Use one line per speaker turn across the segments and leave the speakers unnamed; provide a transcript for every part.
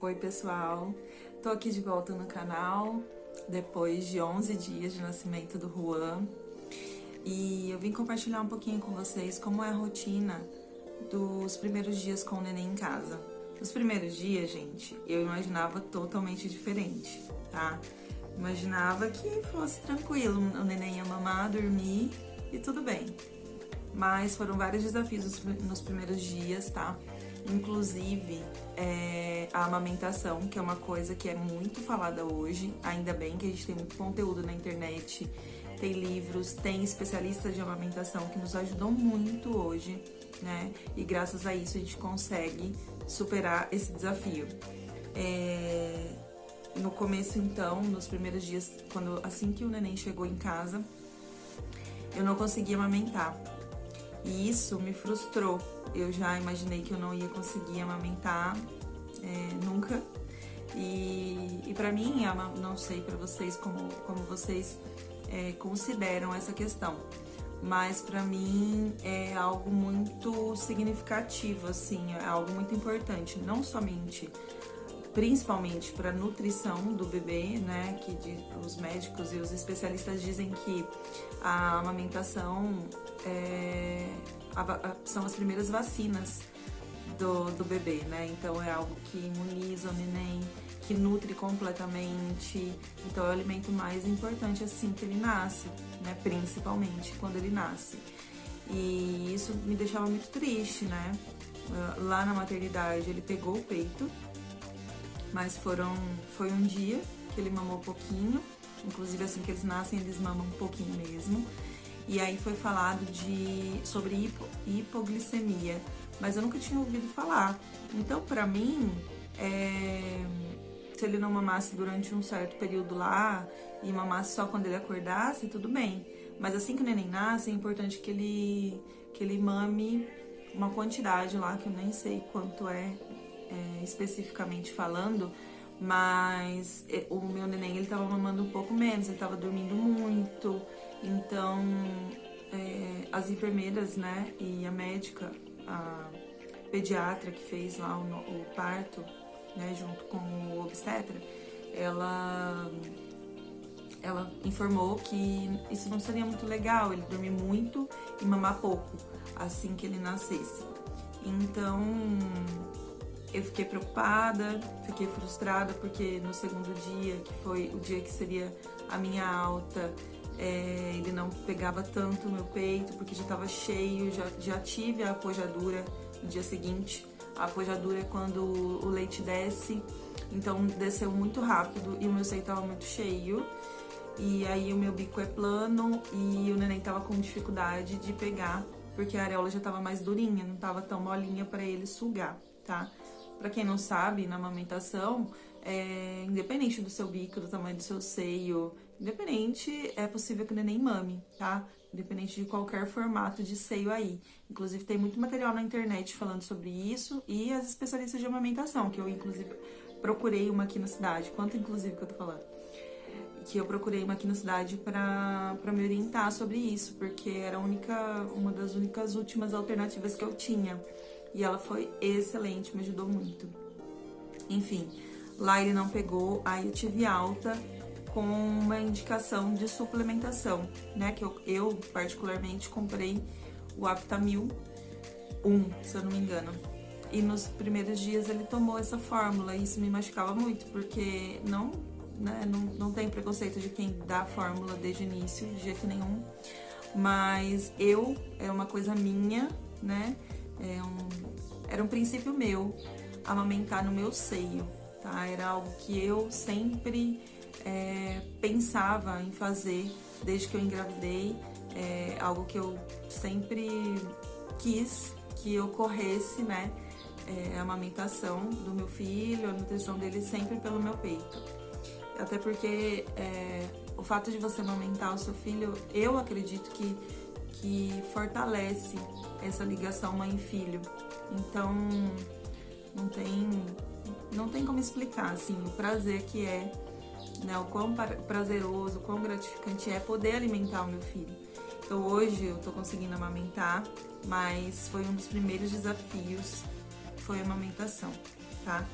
Oi pessoal, tô aqui de volta no canal depois de 11 dias de nascimento do Juan e eu vim compartilhar um pouquinho com vocês como é a rotina dos primeiros dias com o neném em casa. Nos primeiros dias, gente, eu imaginava totalmente diferente, tá? Imaginava que fosse tranquilo, o neném ia mamar, dormir e tudo bem. Mas foram vários desafios nos primeiros dias, tá? Inclusive a amamentação, que é uma coisa que é muito falada hoje. Ainda bem que a gente tem muito conteúdo na internet, tem livros, tem especialistas de amamentação que nos ajudam muito hoje, né? E graças a isso a gente consegue superar esse desafio. No começo, então, nos primeiros dias, assim que o neném chegou em casa, eu não conseguia amamentar. E isso me frustrou. Eu já imaginei que eu não ia conseguir amamentar nunca. E pra mim, não sei pra vocês como vocês consideram essa questão. Mas pra mim é algo muito significativo, assim, é algo muito importante. Não somente, principalmente para a nutrição do bebê, né, que os médicos e os especialistas dizem que a amamentação são as primeiras vacinas do bebê, né, então é algo que imuniza o neném, que nutre completamente, então é o alimento mais importante assim que ele nasce, né, principalmente quando ele nasce. E isso me deixava muito triste, né, lá na maternidade ele pegou o peito, mas foi um dia que ele mamou pouquinho, inclusive assim que eles nascem, eles mamam um pouquinho mesmo. E aí foi falado sobre hipoglicemia, mas eu nunca tinha ouvido falar. Então, pra mim, se ele não mamasse durante um certo período lá e mamasse só quando ele acordasse, tudo bem. Mas assim que o neném nasce, é importante que ele mame uma quantidade lá, que eu nem sei quanto especificamente falando, mas o meu neném, ele tava mamando um pouco menos, ele tava dormindo muito, então as enfermeiras, né, e a médica, a pediatra que fez lá o parto, né, junto com o obstetra, ela informou que isso não seria muito legal, ele dormir muito e mamar pouco, assim que ele nascesse. Então eu fiquei preocupada, fiquei frustrada, porque no segundo dia, que foi o dia que seria a minha alta, ele não pegava tanto o meu peito, porque já estava cheio, já tive a apojadura no dia seguinte. A apojadura é quando o leite desce, então desceu muito rápido e o meu seio estava muito cheio. E aí o meu bico é plano e o neném estava com dificuldade de pegar, porque a areola já estava mais durinha, não estava tão molinha para ele sugar, tá? Pra quem não sabe, na amamentação, independente do seu bico, do tamanho do seu seio, independente, é possível que o neném mame, tá? Independente de qualquer formato de seio aí. Inclusive, tem muito material na internet falando sobre isso e as especialistas de amamentação, que eu, inclusive, procurei uma aqui na cidade. Quanto, inclusive, que eu tô falando? Que eu procurei uma aqui na cidade pra me orientar sobre isso, porque era uma das únicas últimas alternativas que eu tinha. E ela foi excelente, me ajudou muito. Enfim, lá ele não pegou, aí eu tive alta com uma indicação de suplementação, né? Que eu particularmente comprei o Aptamil 1, se eu não me engano. E nos primeiros dias ele tomou essa fórmula e isso me machucava muito, porque não tem preconceito de quem dá a fórmula desde o início, de jeito nenhum. Mas é uma coisa minha, né? Era um princípio meu, amamentar no meu seio, tá? Era algo que eu sempre pensava em fazer desde que eu engravidei, algo que eu sempre quis que ocorresse, né? A amamentação do meu filho, a nutrição dele sempre pelo meu peito. Até porque o fato de você amamentar o seu filho, eu acredito que fortalece essa ligação mãe-filho. Então, não tem como explicar, assim, o prazer que é, né, o quão prazeroso, o quão gratificante é poder alimentar o meu filho. Então, hoje eu tô conseguindo amamentar, mas foi um dos primeiros desafios, foi a amamentação, tá?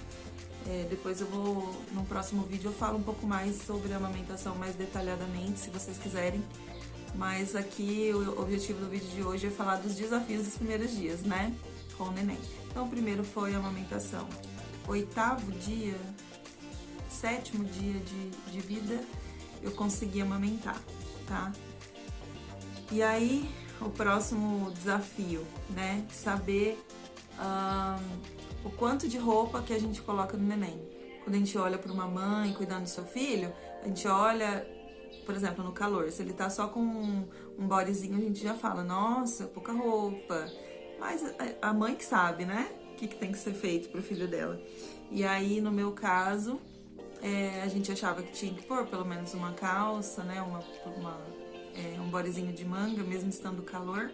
Depois no próximo vídeo eu falo um pouco mais sobre a amamentação mais detalhadamente, se vocês quiserem. Mas aqui o objetivo do vídeo de hoje é falar dos desafios dos primeiros dias, né? Com o neném. Então, o primeiro foi a amamentação. 8º dia, 7º dia de vida, eu consegui amamentar, tá? E aí, o próximo desafio, né? Saber o quanto de roupa que a gente coloca no neném. Quando a gente olha para uma mãe cuidando do seu filho, a gente olha, por exemplo, no calor. Se ele tá só com um bodyzinho, a gente já fala, nossa, pouca roupa. Mas a mãe que sabe, né? O que tem que ser feito pro filho dela. E aí, no meu caso, a gente achava que tinha que pôr pelo menos uma calça, né? Um bodyzinho de manga, mesmo estando calor.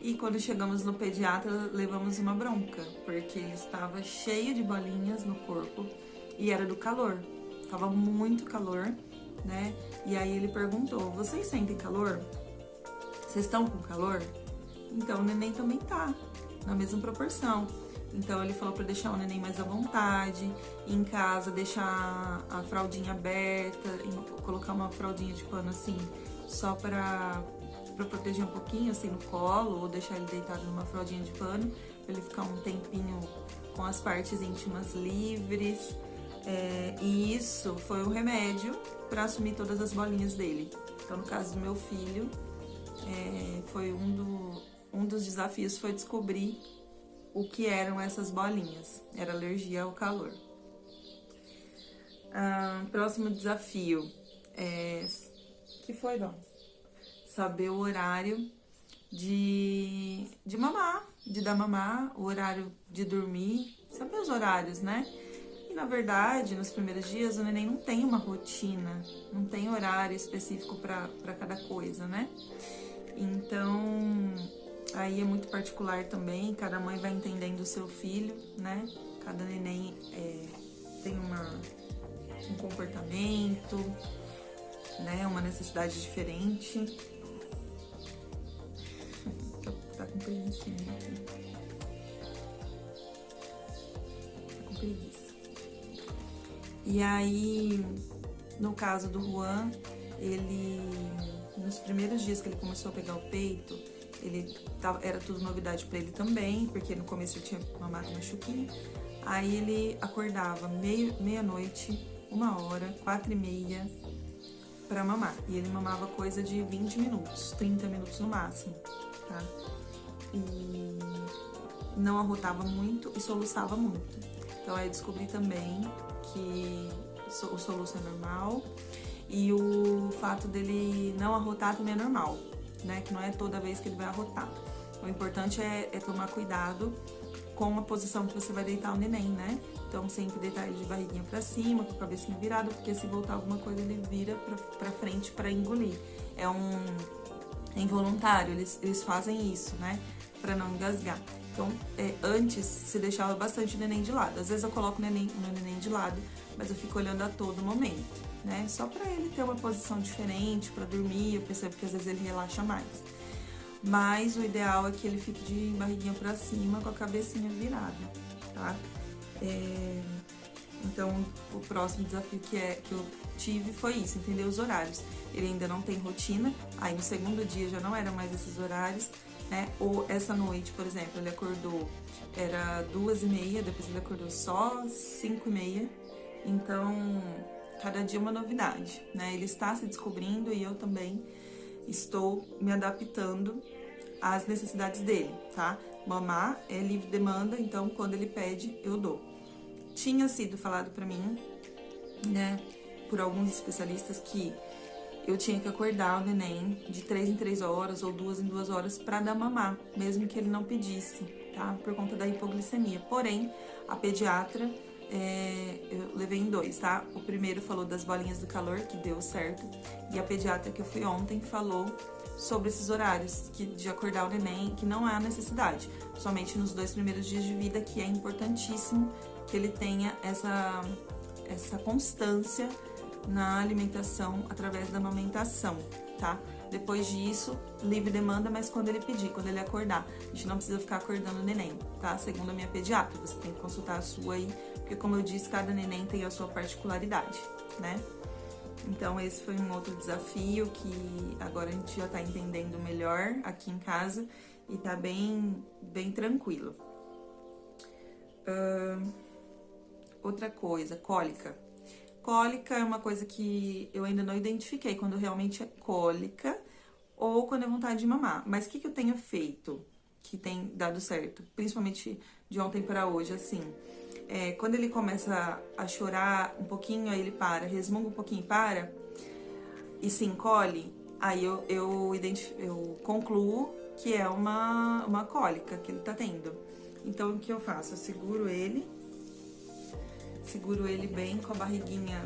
E quando chegamos no pediatra, levamos uma bronca, porque ele estava cheio de bolinhas no corpo e era do calor. Tava muito calor, né? E aí ele perguntou, vocês sentem calor? Vocês estão com calor? Então o neném também tá, na mesma proporção. Então ele falou para deixar o neném mais à vontade, em casa deixar a fraldinha aberta, colocar uma fraldinha de pano assim, só para proteger um pouquinho assim no colo, ou deixar ele deitado numa fraldinha de pano, para ele ficar um tempinho com as partes íntimas livres. E isso foi um remédio para assumir todas as bolinhas dele. Então, no caso do meu filho, foi um dos desafios foi descobrir o que eram essas bolinhas. Era alergia ao calor. Próximo desafio que foi, Dom? Saber o horário de mamar, de dar mamar, o horário de dormir, saber os horários, né? E na verdade, nos primeiros dias, o neném não tem uma rotina, não tem horário específico para cada coisa, né? Então, aí é muito particular também, cada mãe vai entendendo o seu filho, né? Cada neném tem um comportamento, né? Uma necessidade diferente. Tá com preguicinha aqui. Tá com preguiça. E aí, no caso do Juan, nos primeiros dias que ele começou a pegar o peito, era tudo novidade pra ele também, porque no começo ele tinha mamado na chuquinha. Aí ele acordava meia-noite, 1h, 4h30 pra mamar. E ele mamava coisa de 20 minutos, 30 minutos no máximo, tá? E não arrotava muito e soluçava muito. Então aí eu descobri também que o soluço é normal e o fato dele não arrotar também é normal, né? Que não é toda vez que ele vai arrotar. O importante é tomar cuidado com a posição que você vai deitar o neném, né? Então sempre deitar ele de barriguinha pra cima, com a cabecinha virada, porque se voltar alguma coisa ele vira pra frente pra engolir. É involuntário, eles fazem isso, né? Pra não engasgar. Então, antes se deixava bastante o neném de lado. Às vezes eu coloco o meu neném de lado, mas eu fico olhando a todo momento, né? Só pra ele ter uma posição diferente, pra dormir. Eu percebo que às vezes ele relaxa mais. Mas o ideal é que ele fique de barriguinha pra cima, com a cabecinha virada, tá? Então, o próximo desafio que eu tive foi isso, entender os horários. Ele ainda não tem rotina, aí no segundo dia já não eram mais esses horários, né? Ou essa noite, por exemplo, ele acordou, era 2h30, depois ele acordou só 5h30. Então, cada dia uma novidade, né? Ele está se descobrindo e eu também estou me adaptando às necessidades dele, tá? Mamar é livre demanda, então quando ele pede, eu dou. Tinha sido falado pra mim, né, por alguns especialistas que eu tinha que acordar o neném de 3 em 3 horas ou 2 em 2 horas pra dar mamar, mesmo que ele não pedisse, tá? Por conta da hipoglicemia. Porém, a pediatra, eu levei em 2, tá? O primeiro falou das bolinhas do calor, que deu certo, e a pediatra que eu fui ontem falou sobre esses horários de acordar o neném, que não há necessidade, somente nos 2 primeiros dias de vida, que é importantíssimo que ele tenha essa constância na alimentação através da amamentação, tá? Depois disso, livre demanda, mas quando ele pedir, quando ele acordar. A gente não precisa ficar acordando o neném, tá? Segundo a minha pediatra, você tem que consultar a sua aí, porque porque, como eu disse, cada neném tem a sua particularidade, né? Então, esse foi um outro desafio que agora a gente já tá entendendo melhor aqui em casa e tá bem tranquilo. Outra coisa, cólica. Cólica é uma coisa que eu ainda não identifiquei quando realmente é cólica ou quando é vontade de mamar. Mas o que eu tenho feito que tem dado certo, principalmente de ontem para hoje, assim... quando ele começa a chorar um pouquinho, aí ele para, resmunga um pouquinho e para, e se encolhe, aí eu concluo que é uma cólica que ele tá tendo. Então, o que eu faço? Eu seguro ele bem com a barriguinha,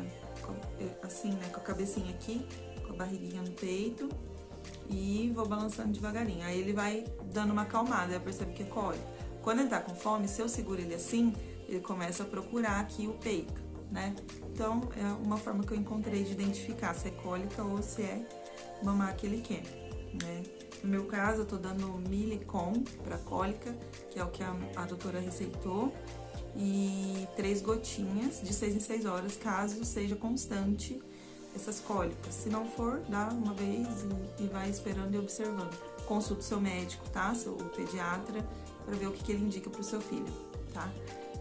assim, né, com a cabecinha aqui, com a barriguinha no peito, e vou balançando devagarinho. Aí ele vai dando uma acalmada, eu percebo que é cólica. Quando ele tá com fome, se eu seguro ele assim, ele começa a procurar aqui o peito, né? Então, é uma forma que eu encontrei de identificar se é cólica ou se é mamar que ele quer, né? No meu caso, eu tô dando Milicon pra cólica, que é o que a doutora receitou, e 3 gotinhas de 6 em 6 horas, caso seja constante essas cólicas. Se não for, dá uma vez e vai esperando e observando. Consulte seu médico, tá? O pediatra, pra ver o que ele indica pro seu filho, tá?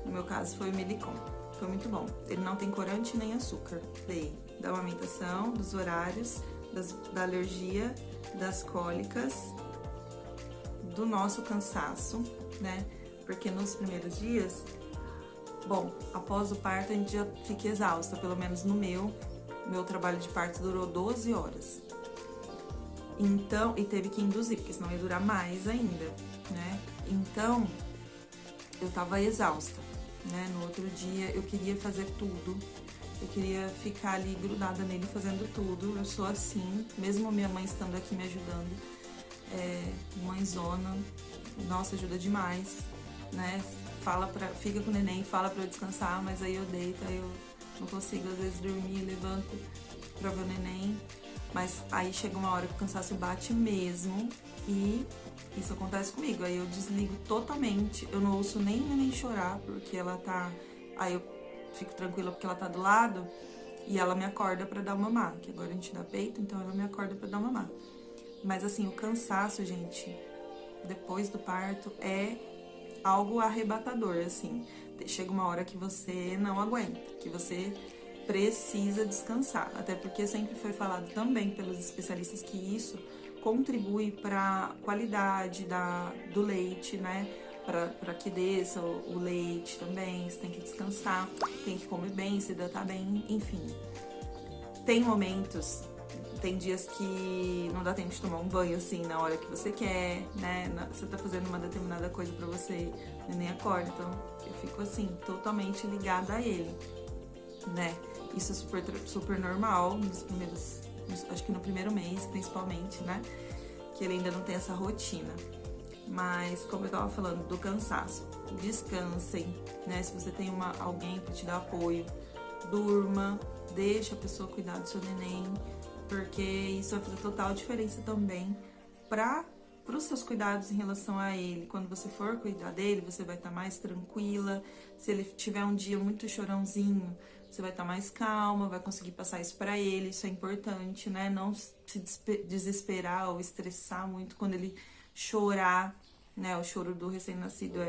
No meu caso, foi o Milicon. Foi muito bom. Ele não tem corante nem açúcar. Dei da amamentação, dos horários, da alergia, das cólicas, do nosso cansaço, né? Porque nos primeiros dias, bom, após o parto a gente já fica exausta, pelo menos no meu trabalho de parto durou 12 horas. Então, e teve que induzir, porque senão ia durar mais ainda, né? Então, eu tava exausta, né? No outro dia eu queria fazer tudo, eu queria ficar ali grudada nele fazendo tudo. Eu sou assim, mesmo minha mãe estando aqui me ajudando, mãezona, nossa, ajuda demais, né? Fica com o neném, fala pra eu descansar, mas aí eu deito, aí eu não consigo às vezes dormir, levanto pra ver o neném. Mas aí chega uma hora que o cansaço bate mesmo e isso acontece comigo. Aí eu desligo totalmente, eu não ouço nem chorar, porque ela tá... Aí eu fico tranquila porque ela tá do lado e ela me acorda pra dar mamar, que agora a gente dá peito, então ela me acorda pra dar mamar. Mas assim, o cansaço, gente, depois do parto é algo arrebatador, assim. Chega uma hora que você não aguenta, que você precisa descansar. Até porque sempre foi falado também pelos especialistas que isso contribui para a qualidade do leite, né? Para que desça o leite também, você tem que descansar, tem que comer bem, se hidratar bem, enfim. Tem momentos, tem dias que não dá tempo de tomar um banho assim na hora que você quer, né? Você tá fazendo uma determinada coisa pra você, o neném acorda, então eu fico assim, totalmente ligada a ele, né? Isso é super normal nos primeiros, acho que no primeiro mês principalmente, né? Que ele ainda não tem essa rotina. Mas, como eu tava falando, do cansaço, descansem, né? Se você tem alguém pra te dar apoio, durma, deixa a pessoa cuidar do seu neném, porque isso vai fazer total diferença também para os seus cuidados em relação a ele. Quando você for cuidar dele, você vai estar mais tranquila. Se ele tiver um dia muito chorãozinho, você vai estar mais calma, vai conseguir passar isso para ele. Isso é importante, né? Não se desesperar ou estressar muito quando ele chorar, né? O choro do recém-nascido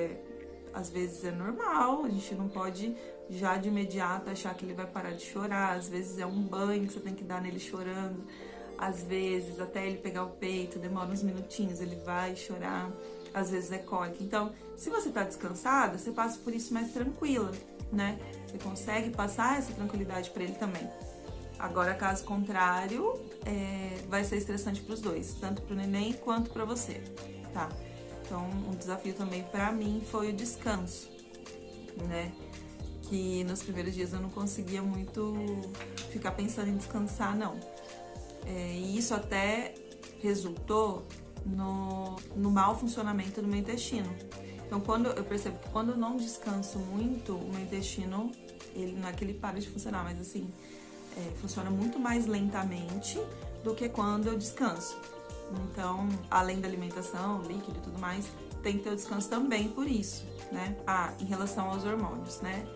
às vezes é normal, a gente não pode já de imediato achar que ele vai parar de chorar. Às vezes é um banho que você tem que dar nele chorando, às vezes até ele pegar o peito demora uns minutinhos, ele vai chorar, às vezes é cólica. Então, se você tá descansada, você passa por isso mais tranquila, né? Você consegue passar essa tranquilidade para ele também. Agora, caso contrário, vai ser estressante para os dois, tanto para o neném quanto para você, tá? Então, um desafio também para mim foi o descanso, né? Que nos primeiros dias eu não conseguia muito ficar pensando em descansar, não. E isso até resultou no mau funcionamento do meu intestino. Então, eu percebo que quando eu não descanso muito, o meu intestino, ele não é que ele para de funcionar, mas assim, funciona muito mais lentamente do que quando eu descanso. Então, além da alimentação, líquido e tudo mais, tem que ter o descanso também por isso, né? Em relação aos hormônios, né?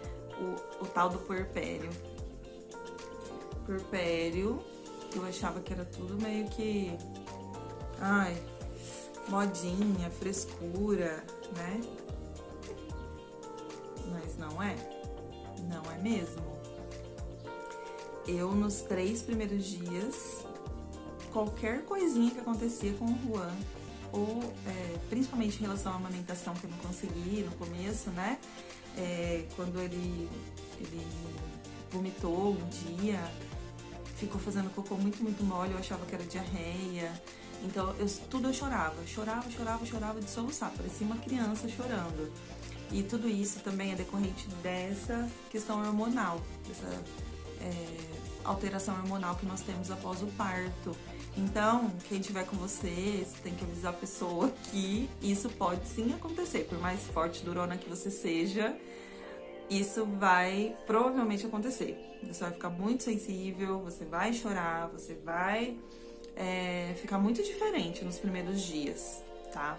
o tal do puerpério. Puerpério, eu achava que era tudo meio que, ai, modinha, frescura, né? Mas não é. Não é mesmo. Eu, nos 3 primeiros dias, qualquer coisinha que acontecia com o Juan, ou principalmente em relação à amamentação, que eu não consegui no começo, né? Quando ele vomitou um dia, ficou fazendo cocô muito mole, eu achava que era diarreia. Então, tudo eu chorava de soluçar, parecia uma criança chorando. E tudo isso também é decorrente dessa questão hormonal, dessa alteração hormonal que nós temos após o parto. Então, quem estiver com você tem que avisar a pessoa que isso pode sim acontecer. Por mais forte, durona que você seja, isso vai provavelmente acontecer. Você vai ficar muito sensível, você vai chorar, você vai ficar muito diferente nos primeiros dias, tá?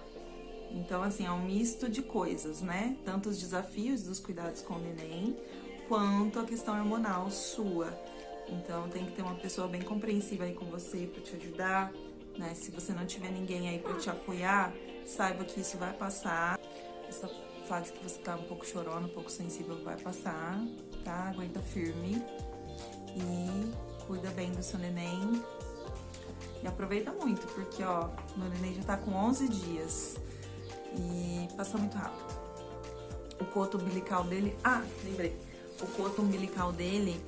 Então, assim, é um misto de coisas, né? Tanto os desafios dos cuidados com o neném, quanto a questão hormonal sua. Então, tem que ter uma pessoa bem compreensiva aí com você pra te ajudar, né? Se você não tiver ninguém aí pra te apoiar, saiba que isso vai passar. Essa fase que você tá um pouco chorona, um pouco sensível, vai passar, tá? Aguenta firme e cuida bem do seu neném. E aproveita muito, porque, ó, meu neném já tá com 11 dias e passou muito rápido. O coto umbilical dele... Ah, lembrei. O coto umbilical dele,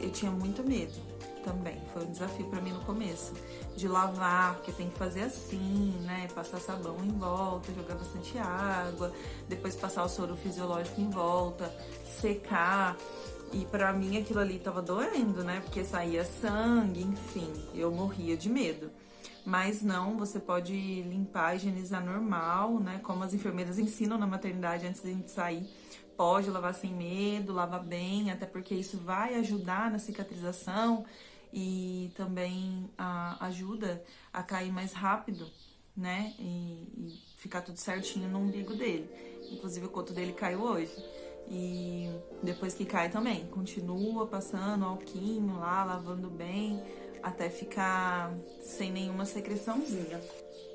eu tinha muito medo também. Foi um desafio pra mim no começo. De lavar, porque tem que fazer assim, né? Passar sabão em volta, jogar bastante água. Depois passar o soro fisiológico em volta, secar. E pra mim aquilo ali tava doendo, né? Porque saía sangue, enfim. Eu morria de medo. Mas não, você pode limpar, higienizar normal, né? Como as enfermeiras ensinam na maternidade antes da gente sair. Pode lavar sem medo, lava bem, até porque isso vai ajudar na cicatrização e também ajuda a cair mais rápido, né? E ficar tudo certinho no umbigo dele. Inclusive o coto dele caiu hoje. E depois que cai também, continua passando alquinho lá, lavando bem, até ficar sem nenhuma secreçãozinha.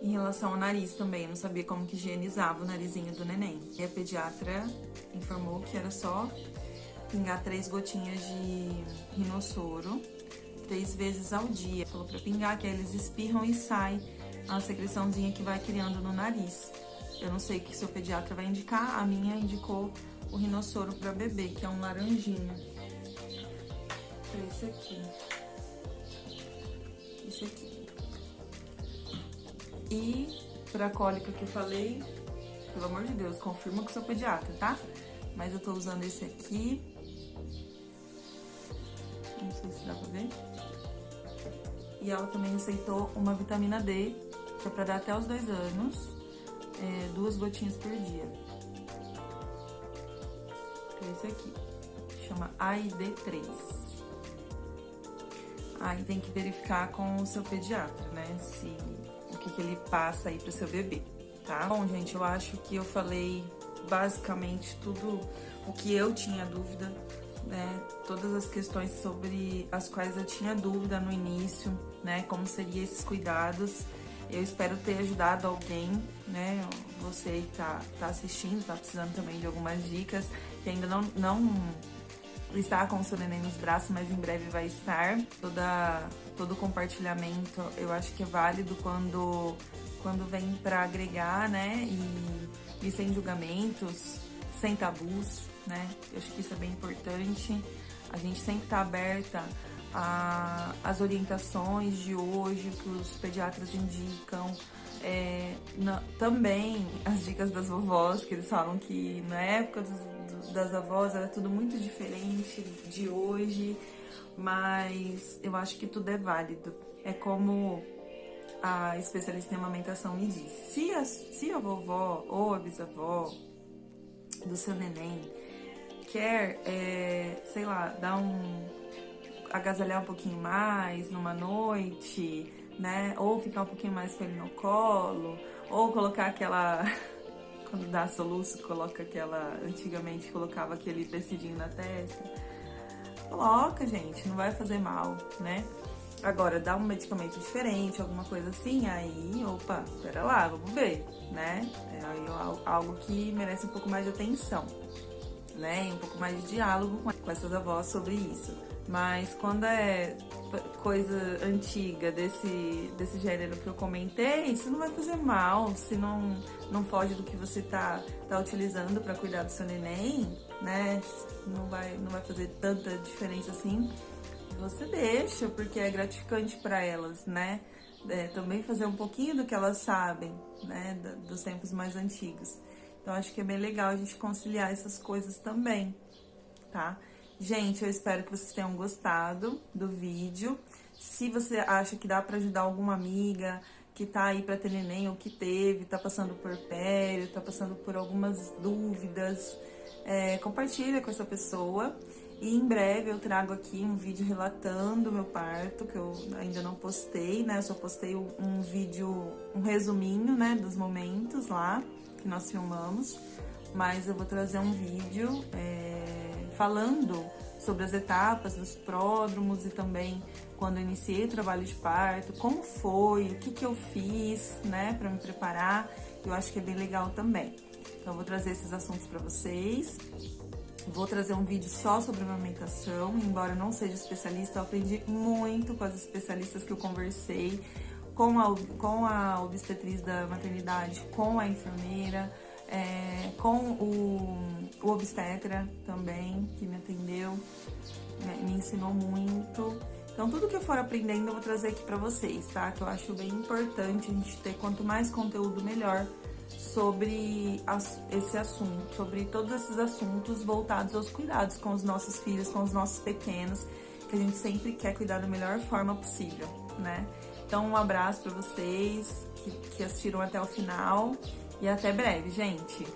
Em relação ao nariz também, não sabia como que higienizava o narizinho do neném. E a pediatra informou que era só pingar 3 gotinhas de rinossoro 3 vezes ao dia. Falou pra pingar, que aí eles espirram e sai a secreçãozinha que vai criando no nariz. Eu não sei o que seu pediatra vai indicar, a minha indicou o rinossoro para bebê, que é um laranjinha. Esse aqui. Esse aqui. E pra cólica que eu falei, pelo amor de Deus, confirma com o seu pediatra, tá? Mas eu tô usando esse aqui. Não sei se dá pra ver. E ela também aceitou uma vitamina D, que é pra dar até os 2 anos, 2 gotinhas por dia. Esse aqui, chama AID3. Aí tem que verificar com o seu pediatra, né, o que ele passa aí pro seu bebê, tá? Bom, gente, eu acho que eu falei basicamente tudo o que eu tinha dúvida, né, todas as questões sobre as quais eu tinha dúvida no início, né, como seriam esses cuidados. Eu espero ter ajudado alguém, né, você que tá assistindo, tá precisando também de algumas dicas, que ainda não está com o seu neném nos braços, mas em breve vai estar. Todo compartilhamento eu acho que é válido quando vem para agregar, né, e sem julgamentos, sem tabus, né, eu acho que isso é bem importante. A gente sempre tá aberta às orientações de hoje, que os pediatras indicam, também as dicas das vovós, que eles falam que na época das avós era tudo muito diferente de hoje, mas eu acho que tudo é válido. É como a especialista em amamentação me disse, se a vovó ou a bisavó do seu neném quer, sei lá, agasalhar um pouquinho mais numa noite, né, ou ficar um pouquinho mais com ele no colo, ou colocar aquela quando dá soluço, coloca aquela... Antigamente colocava aquele tecidinho na testa. Coloca, gente, não vai fazer mal, né? Agora, dá um medicamento diferente, alguma coisa assim, aí, opa, pera lá, vamos ver, né? É aí algo que merece um pouco mais de atenção, né? E um pouco mais de diálogo com essas avós sobre isso. Mas quando é coisa antiga desse gênero que eu comentei, isso não vai fazer mal, se não foge do que você tá utilizando para cuidar do seu neném, né? Não vai fazer tanta diferença assim. Você deixa, porque é gratificante para elas, né? Também fazer um pouquinho do que elas sabem, né? Dos tempos mais antigos. Então, acho que é bem legal a gente conciliar essas coisas também, tá? Gente, eu espero que vocês tenham gostado do vídeo. Se você acha que dá para ajudar alguma amiga que tá aí para ter neném ou que teve, tá passando por pério, tá passando por algumas dúvidas, compartilha com essa pessoa. E em breve eu trago aqui um vídeo relatando o meu parto, que eu ainda não postei, né? Eu só postei um vídeo, um resuminho, né, dos momentos lá que nós filmamos. Mas eu vou trazer um vídeo falando sobre as etapas dos pródromos e também quando eu iniciei o trabalho de parto, como foi, o que eu fiz, né, pra me preparar. Eu acho que é bem legal também. Então eu vou trazer esses assuntos pra vocês. Vou trazer um vídeo só sobre amamentação, embora eu não seja especialista, eu aprendi muito com as especialistas que eu conversei, com a obstetriz da maternidade, com a enfermeira, com o obstetra também, que me atendeu, me ensinou muito. Então, tudo que eu for aprendendo eu vou trazer aqui pra vocês, tá? Que eu acho bem importante a gente ter, quanto mais conteúdo, melhor, sobre esse assunto, sobre todos esses assuntos voltados aos cuidados com os nossos filhos, com os nossos pequenos, que a gente sempre quer cuidar da melhor forma possível, né? Então, um abraço pra vocês que assistiram até o final e até breve, gente!